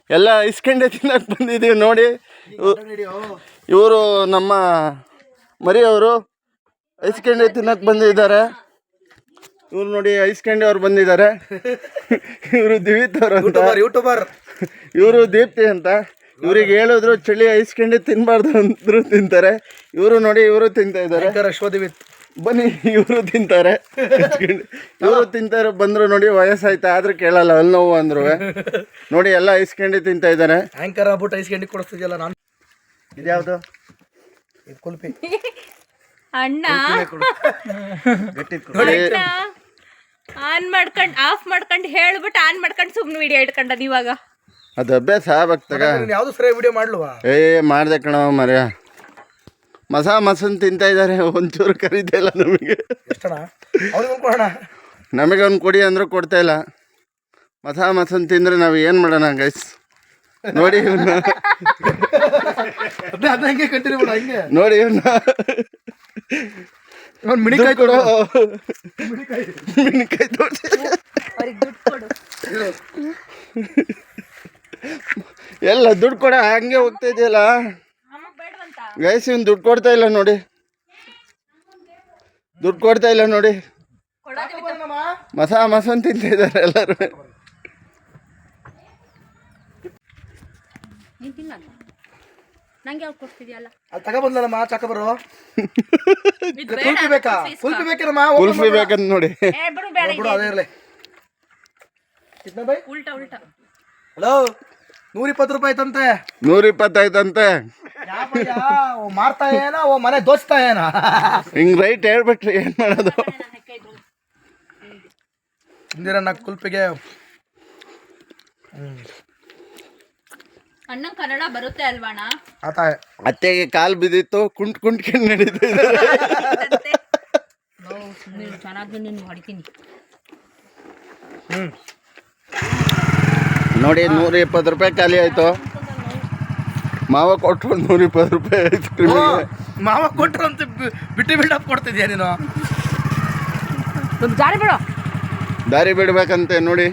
ಎಲ್ಲ ಇಸ್ಕೊಂಡೆ ತಿನ್ನಕ್ಕೆ ಬಂದಿದ್ದೀವಿ ನೋಡಿ. ಇವರು ನಮ್ಮ ಮರಿಯವರು ಐಸ್ಕೆಂಡೆ ತಿನ್ನಕ್ಕೆ ಬಂದಿದ್ದಾರೆ. ಇವ್ರು ನೋಡಿ ಐಸ್ಕೆಂಡೆ ಅವ್ರು ಬಂದಿದ್ದಾರೆ. ಇವರು ದಿವಿತ್ ಅವರು ಅಂತ, ಯೂಟ್ಯೂಬರ್. ಇವರು ದೀಪ್ತಿ ಅಂತ. ಇವ್ರಿಗೆ ಹೇಳಿದ್ರು ಚಳಿ ಐಸ್ಕೆಂಡೆ ತಿನ್ನಬಾರ್ದು ಅಂದ್ರು ತಿಂತಾರೆ. ಇವರು ನೋಡಿ ಇವರು ತಿಂತಾ ಇದ್ದಾರೆ. ಬನ್ನಿ ಇವರು ತಿಂತಾರೆ. ಇವರು ತಿಂತಾರೆ ಬಂದ್ರು ನೋಡಿ. ವಯಸ್ಸಾಯ್ತಾ ಆದ್ರೂ ಕೇಳಲ್ಲ, ಅಲ್ಲಿ ನೋವು ಅಂದ್ರು ನೋಡಿ. ಎಲ್ಲ ಐಸ್ಕೆಂಡೆ ತಿಂತಾ ಇದ್ದಾರೆ. ಆಂಕರ್ ಆಗ್ಬಿಟ್ಟು ಐಸ್ಕೆಂಡಿ ಕೊಡಿಸ್ತಿದ್ಯಲ್ಲ ನಾನು. ಇದ್ಯಾವುದು? ಇದು ಕುಲ್ಪಿ ಅಣ್ಣ. ನೋಡಿ ಆನ್ ಮಾಡ್ಕೊಂಡು ಆಫ್ ಮಾಡ್ಕೊಂಡು ಹೇಳ್ಬಿಟ್ಟು ಆನ್ ಮಾಡ್ಕೊಂಡು ಸುಮ್ಮನೆ ವಿಡಿಯೋ ಇಟ್ಕೊಂಡದ. ಇವಾಗ ಅದು ಅಭ್ಯಾಸ ಆಗ್ಬೇಕತ್ತಾಗ. ಯಾವ್ದು ಸರಿ ವಿಡಿಯೋ ಮಾಡ್ಲವಾ? ಮಾಡ್ದೆ ಕಣವ ಮರ್ಯ. ಮಸನ್ ತಿಂತಾ ಇದ್ದಾರೆ. ಒಂಚೂರು ಕರೀತಾ ಇಲ್ಲ ನಮಗೆ. ನಮಗೆ ಅವ್ನು ಕೊಡಿ ಅಂದ್ರೂ ಕೊಡ್ತಾ ಇಲ್ಲ. ಮಸನ್ ತಿಂದ್ರೆ ನಾವು ಏನು ಮಾಡೋಣ ಗೈಸ್? ನೋಡಿ ಇವನ್ನ ನೋಡಿ ಇವನ್ನ ಮಿಣಿಕಾಯಿ ಕೊಡು. ಮಿಣಿಕಾಯಿ ತೋರಿಸಿ ಎಲ್ಲ ದುಡ್ಡು ಕೊಡ. ಹಂಗೆ ಹೋಗ್ತಾ ಇದೆಯಲ್ಲ ಗೈಸ್. ಇವ್ನು ದುಡ್ಡು ಕೊಡ್ತಾ ಇಲ್ಲ ನೋಡಿ. ದುಡ್ಡು ಕೊಡ್ತಾ ಇಲ್ಲ ನೋಡಿ. ಮಸನ್ ತಿಂತಾ ಇದ್ದಾರೆ ಎಲ್ಲರೂ. ನಂಗೆ ಯಾವ್ದು ಕೊಡ್ತಿದ್ಯಲ್ಲ ತಗೊಬಂದ್ಲಮ್ಮ ಚಾಕಬರು. ಕುಲ್ಫಿ ಬೇಕಾ? ಕುಲ್ಫಿ ಬೇಕೇನಮ್ಮ? ಕುಲ್ಫಿ ಬೇಕಂತ ನೋಡಿ. ಅದೇ ಇರಲಿ. ಉಲ್ಟಾ ಉಲ್ಟಾ. ಹಲೋ, 120 ರೂಪಾಯಿ ಐತಂತೆ. 120 ಆಯ್ತಂತೆ. ಮಾರ್ತಾ ಏನ ಓ ಮನೆ ದೋಚ್ತಾ ಏನ? ಹಿಂಗ್ ರೈಟ್ ಹೇಳ್ಬಿಟ್ರಿ ಏನ್ ಮಾಡೋದು? ಇಂದಿರಣ್ಣ ಕುಲ್ಪಿಗೆ. ಅಣ್ಣ ಕನ್ನಡ ಬರುತ್ತೆ ಅಲ್ವಾಣ? ಅತ್ತೆಗೆ ಕಾಲ್ ಬಿದ್ದಿತ್ತು, ಕುಂಟ್ಕೊಂಡು ನಡೀತಾ ಚೆನ್ನಾಗಿ ನೀನು ಹೊಡಿತೀನಿ ನೋಡಿ. 120 ರೂಪಾಯಿ ಖಾಲಿ ಆಯ್ತು. ಮಾವ ಕೊಟ್ಟರು 120 ರೂಪಾಯಿ ಐಸ್ ಕ್ರೀಮ್. ಮಾವ ಕೊಟ್ಟರು ಅಂತ ಬಿಟ್ಟು ಬಿಲ್ಡಪ್ ಕೊಡ್ತಿದ್ಯಾ ನೀನು? ದಾರಿ ಬಿಡು. ದಾರಿ ಬಿಡ್ಬೇಕಂತೆ ನೋಡಿ.